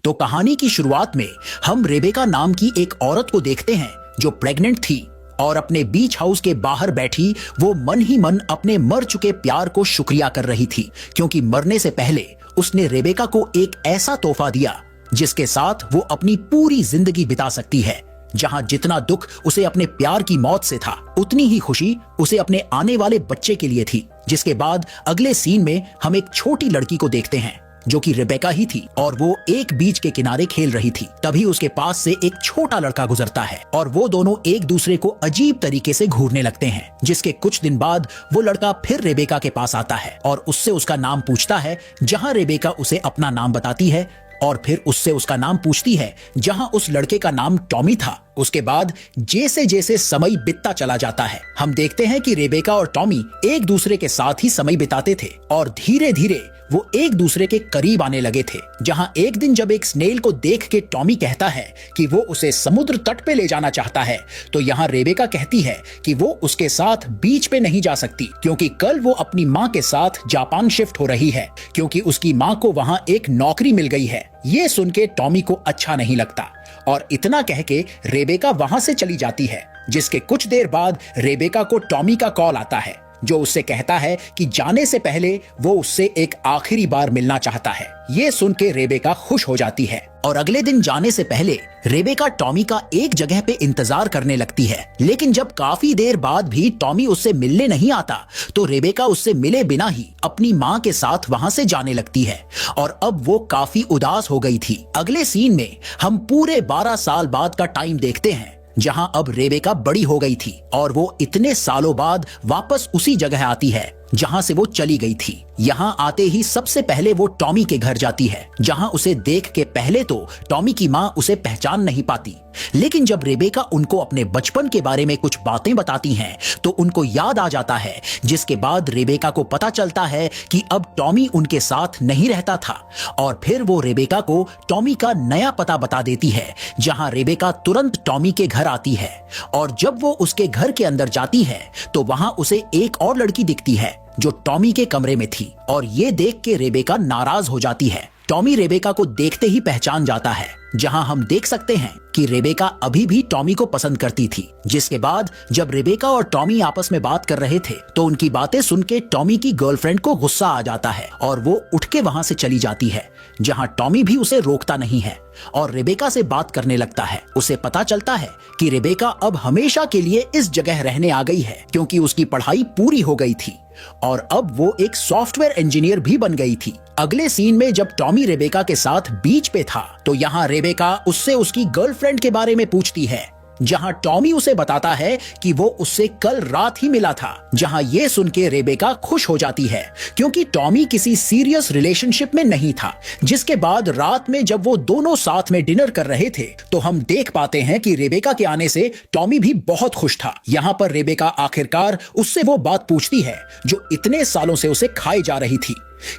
तो कहानी की शुरुआत में हम रेबेका नाम की एक औरत को देखते हैं जो प्रेग्नेंट थी और अपने बीच हाउस के बाहर बैठी वो मन ही मन अपने मर चुके प्यार को शुक्रिया कर रही थी, क्योंकि मरने से पहले उसने रेबेका को एक ऐसा तोहफा दिया जिसके साथ वो अपनी पूरी जिंदगी बिता सकती है। जहां जितना दुख उसे अपने प्यार की मौत से था, उतनी ही खुशी उसे अपने आने वाले बच्चे के लिए थी। जिसके बाद अगले सीन में हम एक छोटी लड़की को देखते हैं जो कि रेबेका ही थी और वो एक बीच के किनारे खेल रही थी। तभी उसके पास से एक छोटा लड़का गुजरता है और वो दोनों एक दूसरे को अजीब तरीके से घूरने लगते हैं। जिसके कुछ दिन बाद वो लड़का फिर रेबेका के पास आता है और उससे उसका नाम पूछता है, जहां रेबेका उसे अपना नाम बताती है और फिर उससे उसका नाम पूछती है जहां उस लड़के का नाम टॉमी था। उसके बाद जैसे जैसे समय बीतता चला जाता है, हम देखते हैं कि रेबेका और टॉमी एक दूसरे के साथ ही समय बिताते थे और धीरे धीरे वो एक दूसरे के करीब आने लगे थे। जहां एक दिन जब एक स्नेल को देख के टॉमी कहता है कि वो उसे समुद्र तट पे ले जाना चाहता है, तो यहाँ रेबेका कहती है कि वो उसके साथ बीच पे नहीं जा सकती, क्योंकि कल वो अपनी माँ के साथ जापान शिफ्ट हो रही है, क्योंकि उसकी माँ को वहाँ एक नौकरी मिल गई है। ये सुन के टॉमी को अच्छा नहीं लगता और इतना कह के रेबेका वहां से चली जाती है। जिसके कुछ देर बाद रेबेका को टॉमी का कॉल आता है जो उससे कहता है कि जाने से पहले वो उससे एक आखिरी बार मिलना चाहता है। ये सुन के रेबेका खुश हो जाती है और अगले दिन जाने से पहले रेबेका टॉमी का एक जगह पे इंतजार करने लगती है। लेकिन जब काफी देर बाद भी टॉमी उससे मिलने नहीं आता तो रेबेका उससे मिले बिना ही अपनी माँ के साथ वहां से जाने लगती है और अब वो काफी उदास हो गई थी। अगले सीन में हम पूरे 12 साल बाद का टाइम देखते हैं जहां अब रेबेका बड़ी हो गई थी और वो इतने सालों बाद वापस उसी जगह आती है जहां से वो चली गई थी। यहाँ आते ही सबसे पहले वो टॉमी के घर जाती है, जहां उसे देख के पहले तो टॉमी की माँ उसे पहचान नहीं पाती, लेकिन जब रेबेका उनको अपने बचपन के बारे में कुछ बातें बताती हैं तो उनको याद आ जाता है। जिसके बाद रेबेका को पता चलता है कि अब टॉमी उनके साथ नहीं रहता था और फिर वो रेबेका को टॉमी का नया पता बता देती है, जहां रेबेका तुरंत टॉमी के घर आती है और जब वो उसके घर के अंदर जाती है तो वहां उसे एक और लड़की दिखती है जो टॉमी के कमरे में थी और ये देख के रेबेका नाराज हो जाती है। टॉमी रेबेका को देखते ही पहचान जाता है, जहां हम देख सकते हैं कि रेबेका अभी भी टॉमी को पसंद करती थी। जिसके बाद जब रेबेका और टॉमी आपस में बात कर रहे थे तो उनकी बातें सुन के टॉमी की गर्लफ्रेंड को गुस्सा आ जाता है और वो उठ के वहां से चली जाती है, जहां टॉमी भी उसे रोकता नहीं है और रेबेका से बात करने लगता है। उसे पता चलता है कि रेबेका अब हमेशा के लिए इस जगह रहने आ गई है, क्योंकि उसकी पढ़ाई पूरी हो गई थी और अब वो एक सॉफ्टवेयर इंजीनियर भी बन गई थी। अगले सीन में जब टॉमी रेबेका के साथ बीच पे था तो यहाँ रेबेका उससे उसकी गर्लफ्रेंड के बारे में पूछती है, जहां टॉमी उसे बताता है कि वो उससे कल रात ही मिला था। जहां ये सुन के रेबेका खुश हो जाती है, क्योंकि टॉमी किसी सीरियस रिलेशनशिप में नहीं था। जिसके बाद रात में जब वो दोनों साथ में डिनर कर रहे थे तो हम देख पाते हैं कि रेबेका के आने से टॉमी भी बहुत खुश था। यहाँ पर रेबेका आखिरकार उससे वो बात पूछती है जो इतने सालों से उसे खाई जा रही थी,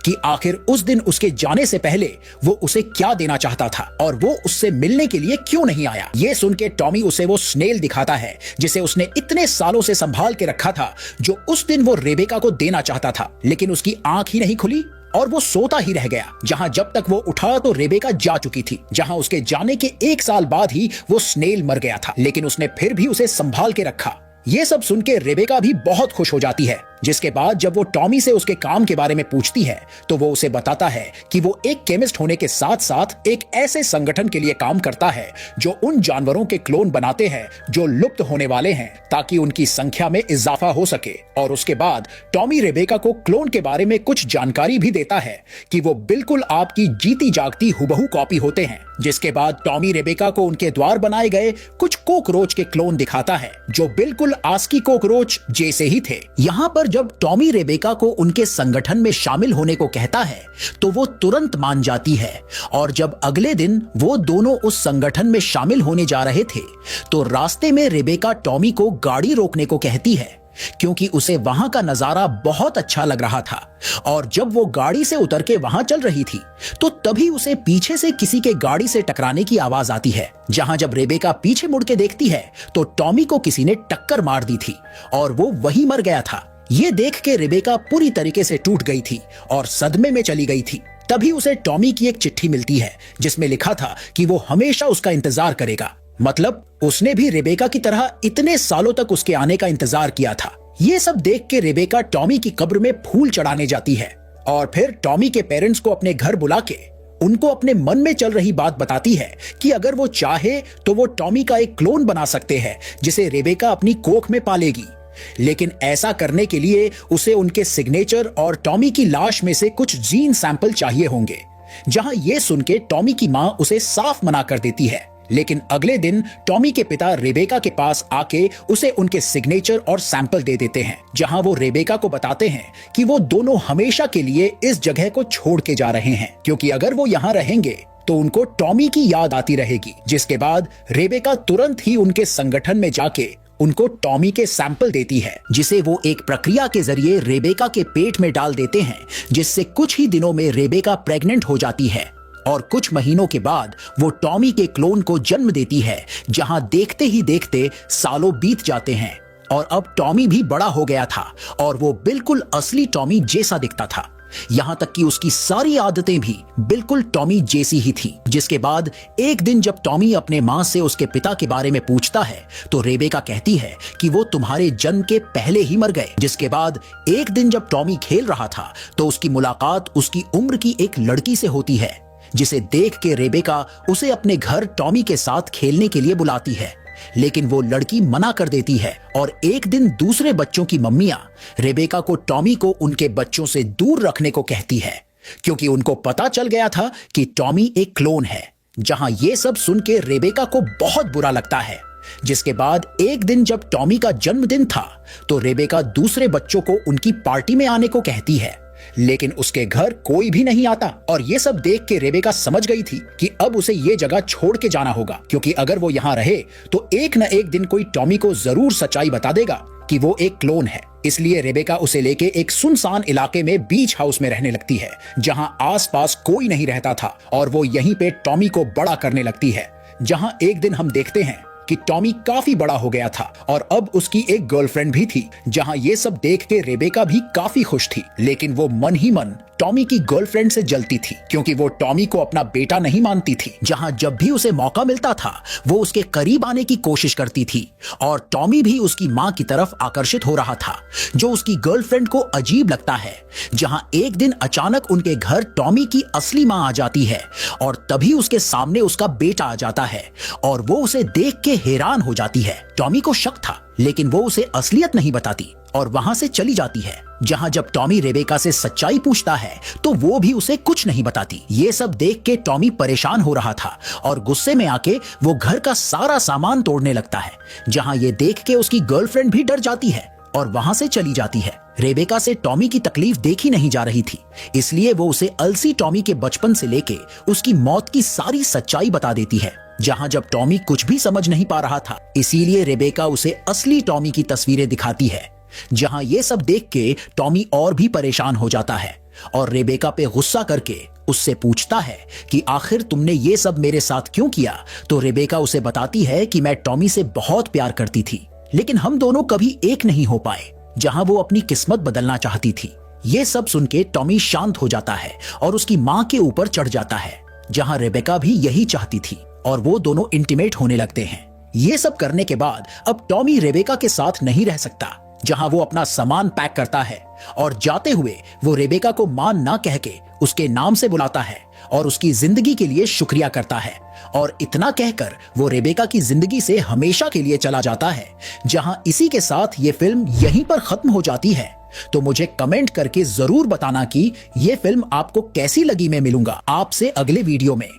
कि आखिर उस दिन उसके जाने से पहले वो उसे क्या देना चाहता था और वो उससे मिलने के लिए क्यों नहीं आया। ये सुन के टॉमी उसे वो स्नेल दिखाता है जिसे उसने इतने सालों से संभाल के रखा था, जो उस दिन वो रेबेका को देना चाहता था, लेकिन उसकी आंख ही नहीं खुली और वो सोता ही रह गया। जहां जब तक वो उठा तो रेबेका जा चुकी थी। जहां उसके जाने के 1 साल बाद ही वो स्नेल मर गया था, लेकिन उसने फिर भी उसे संभाल के रखा। ये सब सुन के रेबेका भी बहुत खुश हो जाती है। जिसके बाद जब वो टॉमी से उसके काम के बारे में पूछती है तो वो उसे बताता है कि वो एक केमिस्ट होने के साथ साथ एक ऐसे संगठन के लिए काम करता है जो उन जानवरों के क्लोन बनाते हैं जो लुप्त होने वाले हैं, ताकि उनकी संख्या में इजाफा हो सके। और उसके बाद टॉमी रेबेका को क्लोन के बारे में कुछ जानकारी भी देता है कि वो बिल्कुल आपकी जीती जागती हुबहू कॉपी होते हैं। जिसके बाद टॉमी रेबेका को उनके द्वार बनाए गए कुछ कॉकरोच के क्लोन दिखाता है जो बिल्कुल आस्की कॉकरोच जैसे ही थे। यहाँ पर जब टॉमी रेबेका को उनके संगठन में शामिल होने को कहता है तो वो तुरंत मान जाती है और जब अगले दिन वो दोनों उस संगठन में शामिल होने जा रहे थे तो रास्ते में रेबेका टॉमी को गाड़ी रोकने को कहती है, क्योंकि उसे वहां का नजारा बहुत अच्छा लग रहा था। और जब वो गाड़ी से उतर के वहां चल रही थी तो तभी उसे पीछे से किसी के गाड़ी से टकराने की आवाज आती है। जहां जब रेबेका पीछे मुड़ के देखती है तो टॉमी को किसी ने टक्कर मार दी थी और वो वहीं मर गया था। ये देख के रेबेका पूरी तरीके से टूट गई थी और सदमे में चली गई थी। तभी उसे टॉमी की एक चिट्ठी मिलती है जिसमें लिखा था कि वो हमेशा उसका इंतजार करेगा। मतलब उसने भी रेबेका की तरह इतने सालों तक उसके आने का इंतजार किया था। ये सब देख के रेबेका टॉमी की कब्र में फूल चढ़ाने जाती है और फिर टॉमी के पेरेंट्स को अपने घर बुला के उनको अपने मन में चल रही बात बताती है कि अगर वो चाहे तो वो टॉमी का एक क्लोन बना सकते हैं जिसे रेबेका अपनी कोख में पालेगी। लेकिन ऐसा करने के लिए उसे उनके सिग्नेचर और टॉमी की लाश में से कुछ जीन सैंपल चाहिए होंगे। जहां ये सुन के टॉमी की मां उसे साफ मना कर देती है। लेकिन अगले दिन टॉमी के पिता रेबेका के पास आके उसे उनके सिग्नेचर और सैंपल दे देते हैं, जहां वो रेबेका को बताते हैं कि वो दोनों हमेशा के लिए इस जगह को छोड़ के जा रहे हैं, क्योंकि अगर वो यहाँ रहेंगे तो उनको टॉमी की याद आती रहेगी। जिसके बाद रेबेका तुरंत ही उनके संगठन में जाके उनको टॉमी के सैंपल देती है, जिसे वो एक प्रक्रिया के जरिए रेबेका के पेट में डाल देते हैं, जिससे कुछ ही दिनों में रेबेका प्रेग्नेंट हो जाती है और कुछ महीनों के बाद वो टॉमी के क्लोन को जन्म देती है। जहां देखते ही देखते सालों बीत जाते हैं और अब टॉमी भी बड़ा हो गया था और वो बिल्कुल असली टॉमी जैसा दिखता था। यहां तक कि उसकी सारी आदतें भी बिल्कुल टॉमी जैसी ही थी। जिसके बाद एक दिन जब टॉमी अपने मां से उसके पिता के बारे में पूछता है तो रेबेका कहती है कि वो तुम्हारे जन्म के पहले ही मर गए। जिसके बाद एक दिन जब टॉमी खेल रहा था तो उसकी मुलाकात उसकी उम्र की एक लड़की से होती है, जिसे देख के रेबेका उसे अपने घर टॉमी के साथ खेलने के लिए बुलाती है। लेकिन वो लड़की मना कर देती है और एक दिन दूसरे बच्चों की मम्मियां रेबेका को टॉमी को उनके बच्चों से दूर रखने को कहती है, क्योंकि उनको पता चल गया था कि टॉमी एक क्लोन है। जहां ये सब सुन के रेबेका को बहुत बुरा लगता है। जिसके बाद एक दिन जब टॉमी का जन्मदिन था तो रेबेका दूसरे बच्चों को उनकी पार्टी में आने को कहती है, लेकिन उसके घर कोई भी नहीं आता। और ये सब देख के रेबेका समझ गई थी कि अब उसे ये जगह छोड़ के जाना होगा, क्योंकि अगर वो यहाँ रहे तो एक न एक दिन कोई टॉमी को जरूर सच्चाई बता देगा कि वो एक क्लोन है। इसलिए रेबेका उसे लेके एक सुनसान इलाके में बीच हाउस में रहने लगती है, जहां आसपास कोई नहीं रहता था और वो यहीं पे टॉमी को बड़ा करने लगती है। जहां एक दिन हम देखते हैं कि टॉमी काफी बड़ा हो गया था और अब उसकी एक गर्लफ्रेंड भी थी। जहां ये सब देख के रेबेका भी काफी खुश थी, लेकिन वो मन ही मन टॉमी की गर्लफ्रेंड से जलती थी, क्योंकि वो टॉमी को अपना बेटा नहीं मानती थी। जहां जब भी उसे मौका मिलता था वो उसके करीब आने की कोशिश करती थी और टॉमी भी उसकी मां की तरफ आकर्षित हो रहा था, जो उसकी गर्लफ्रेंड को अजीब लगता है। जहां एक दिन अचानक उनके घर टॉमी की असली मां आ जाती है और तभी उसके सामने उसका बेटा आ जाता है और वो उसे देख के हैरान हो जाती है। टॉमी को शक था, लेकिन वो उसे असलियत नहीं बताती और वहां से चली जाती है। जहां जब टॉमी रेबेका से सच्चाई पूछता है तो वो भी उसे कुछ नहीं बताती। ये सब देख के टॉमी परेशान हो रहा था और गुस्से में आके वो घर का सारा सामान तोड़ने लगता है। जहां ये देख के उसकी गर्लफ्रेंड भी डर जाती है और वहां से चली जाती है। रेबेका से टॉमी की तकलीफ देखी नहीं जा रही थी, इसलिए वो उसे अलसी टॉमी के बचपन से लेके उसकी मौत की सारी सच्चाई बता देती है। जहां जब टॉमी कुछ भी समझ नहीं पा रहा था, इसीलिए रेबेका उसे असली टॉमी की तस्वीरें दिखाती है। जहां ये सब देख के टॉमी और भी परेशान हो जाता है और रेबेका पे गुस्सा करके उससे पूछता है कि आखिर तुमने ये सब मेरे साथ क्यों किया। तो रेबेका उसे बताती है कि मैं टॉमी से बहुत प्यार करती थी, लेकिन हम दोनों कभी एक नहीं हो पाए। जहां वो अपनी किस्मत बदलना चाहती थी। ये सब सुन के टॉमी शांत हो जाता है और उसकी मां के ऊपर चढ़ जाता है, जहां रेबेका भी यही चाहती थी और वो दोनों इंटीमेट होने लगते हैं। ये सब करने के बाद अब टॉमी रेबेका के साथ नहीं रह सकता, जहां वो अपना सामान पैक करता है और जाते हुए वो रेबेका को मां ना कह के उसके नाम से बुलाता है और उसकी जिंदगी के लिए शुक्रिया करता है। और इतना कहकर वो रेबेका की जिंदगी से हमेशा के लिए चला जाता है। जहां इसी के साथ ये फिल्म यहीं पर खत्म हो जाती है। तो मुझे कमेंट करके जरूर बताना कि ये फिल्म आपको कैसी लगी। मैं मिलूंगा आपसे अगले वीडियो में।